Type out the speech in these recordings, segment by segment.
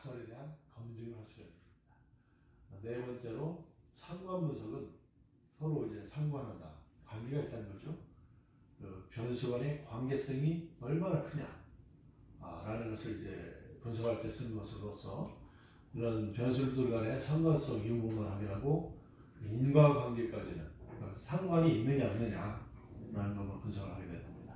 가설에 대한 검증을 할 수가 있습니다. 네 번째로 상관 분석은 서로 이제 상관하다, 관계가 있다는 거죠. 그 변수 간의 관계성이 얼마나 크냐라는 것을 이제 분석할 때 쓰는 것으로서 이런 변수들 간의 상관성 유무만 확인하고 인과관계까지는 상관이 있느냐 없느냐라는 것만 분석을 하게 됩니다.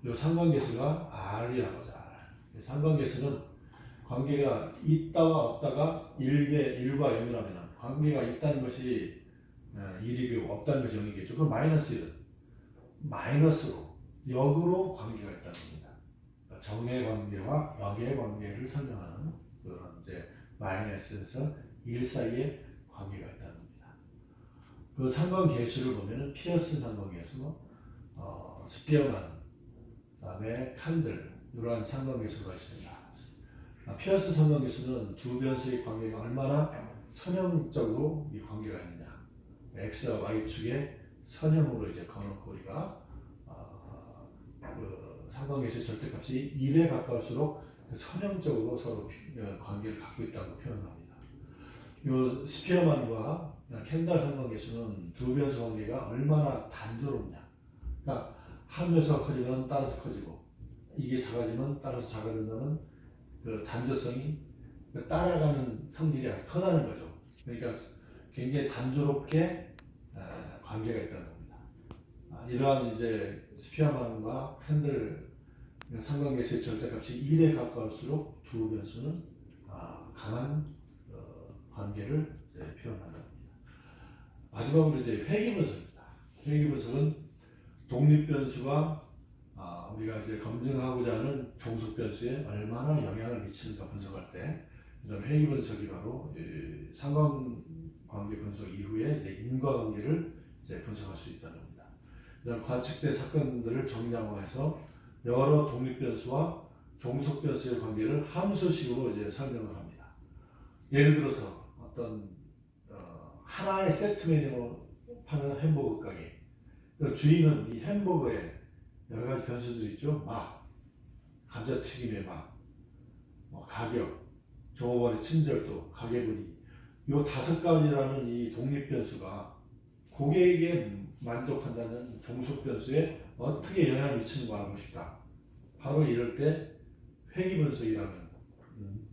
이 상관계수가 R이라고 하죠. R. 상관계수는 관계가 있다가 없다가 1과 0이라면 관계가 있다는 것이 1이고 없다는 것이 0이겠죠. 그럼 마이너스 1은 마이너스로 역으로 관계가 있다는 겁니다. 그러니까 정의 관계와 역의 관계를 설명하는 그런 이제 마이너스에서 1 사이에 관계가 있다는 겁니다. 그 상관계수를 보면은 피어슨 상관계수, 스피어만, 그다음에 칸들 이러한 상관계수가 있습니다. 피어슨 상관계수는 두 변수의 관계가 얼마나 선형적으로 이 관계가 있느냐. x와 y축의 선형으로 이제 그어놓고 우리가 그 상관계수의 절대값이 1에 가까울수록 선형적으로 서로 관계를 갖고 있다고 표현합니다. 이 스피어만과 캔달 상관계수는 두 변수 관계가 얼마나 단조롭냐. 그러니까 한 변수가 커지면 따라서 커지고 이게 작아지면 따라서 작아진다는 그 단조성이 따라가는 성질이 아주 크다는 거죠. 그러니까 굉장히 단조롭게 관계가 있다는 겁니다. 이러한 이제 스피어만과 캔들 상관계수의 절대값이 1에 가까울수록 두 변수는 강한 관계를 이제 표현한다 겁니다. 마지막으로 이제 회귀분석입니다. 회귀분석은 독립변수가 우리가 이제 검증하고자 하는 종속변수에 얼마나 영향을 미치는가 분석할 때 이런 회귀분석이 바로 상관관계 분석 이후에 이제 인과관계를 이제 분석할 수 있다는 겁니다. 이런 관측된 사건들을 정량화해서 여러 독립변수와 종속변수의 관계를 함수식으로 이제 설명을 합니다. 예를 들어서 어떤 하나의 세트 메뉴로 파는 햄버거 가게. 주인은 이 햄버거에 여러 가지 변수들이 있죠. 맛, 감자튀김의 맛, 가격, 종업원의 친절도, 가게분위. 이 5가지라는 이 독립변수가 고객에게 만족한다는 종속변수에 어떻게 영향을 미치는 거 알고 싶다. 바로 이럴 때 회귀분석이라는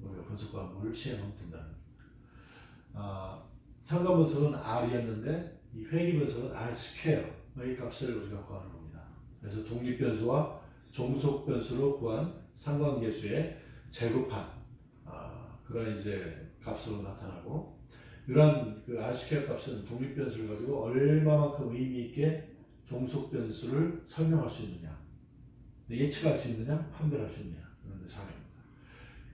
우리가 분석 방법을 시행하면 된다는 겁니다. 상관분석은 R이었는데 이 회귀분석은 R 스퀘어의 값을 우리가 구하는 겁니다. 그래서 독립변수와 종속변수로 구한 상관계수의 제곱한 그런 이제 값으로 나타나고 이러한 그 R 스퀘어 값은 독립변수를 가지고 얼마만큼 의미 있게 종속변수를 설명할 수 있느냐, 예측할 수 있느냐, 판별할 수 있느냐 그런 데 차이입니다.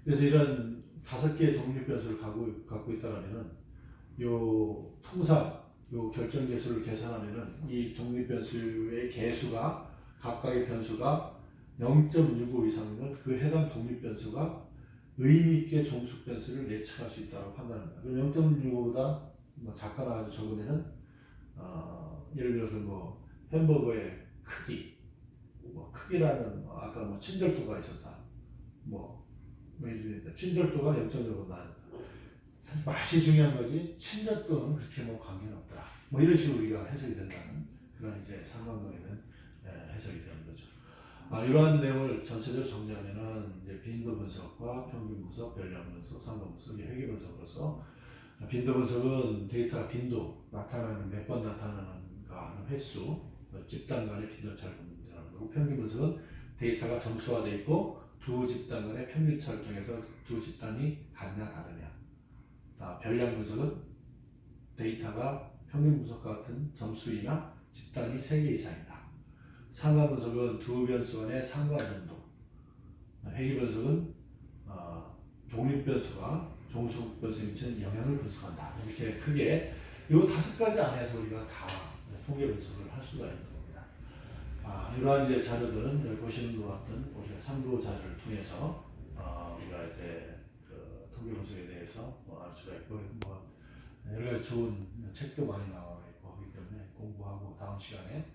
그래서 이런 5개의 독립변수를 갖고 있다면은 요 통상 요 결정계수를 계산하면은 이 독립변수의 계수가 각각의 변수가 0.65 이상이면 그 해당 독립변수가 의미있게 종속변수를 예측할 수 있다고 판단합니다. 그럼 0.65보다 작거나 아주 적으면은 예를 들어서 햄버거의 크기, 크기라는 아까 친절도가 있었다. 친절도가 0.5보다 낮았다. 사실 맛이 중요한 거지 친절도는 그렇게 관계는 없더라. 이런 식으로 우리가 해석이 된다는 그런 이제 상관관계는 해석이 되는 거죠. 이러한 내용을 전체적으로 정리하면은 이제 빈도 분석과 평균 분석, 변량 분석, 상관 분석이 회귀 분석으로서 빈도 분석은 데이터 빈도 나타나는 몇 번 나타나는가 하는 횟수, 집단 간의 빈도차를 검증하는 거고 평균 분석은 데이터가 점수화되어 있고 두 집단 간의 평균차를 통해서 두 집단이 같냐 다르냐. 변량 분석은 데이터가 평균 분석과 같은 점수이나 집단이 3개 이상이다. 상관 분석은 두 변수 간의 상관연도. 회귀 분석은 독립변수가 종속변수에 미치는 영향을 분석한다. 이렇게 크게 이 5가지 안에서 우리가 다 통계 분석을 할 수가 있는 겁니다. 이러한 이제 자료들은 여기 보시는 것 같은 우리가 참고 자료를 통해서 우리가 이제 그 통계 분석에 대해서 알 수가 있고 여러 가지 좋은 책도 많이 나와 있고 하기 때문에 공부하고 다음 시간에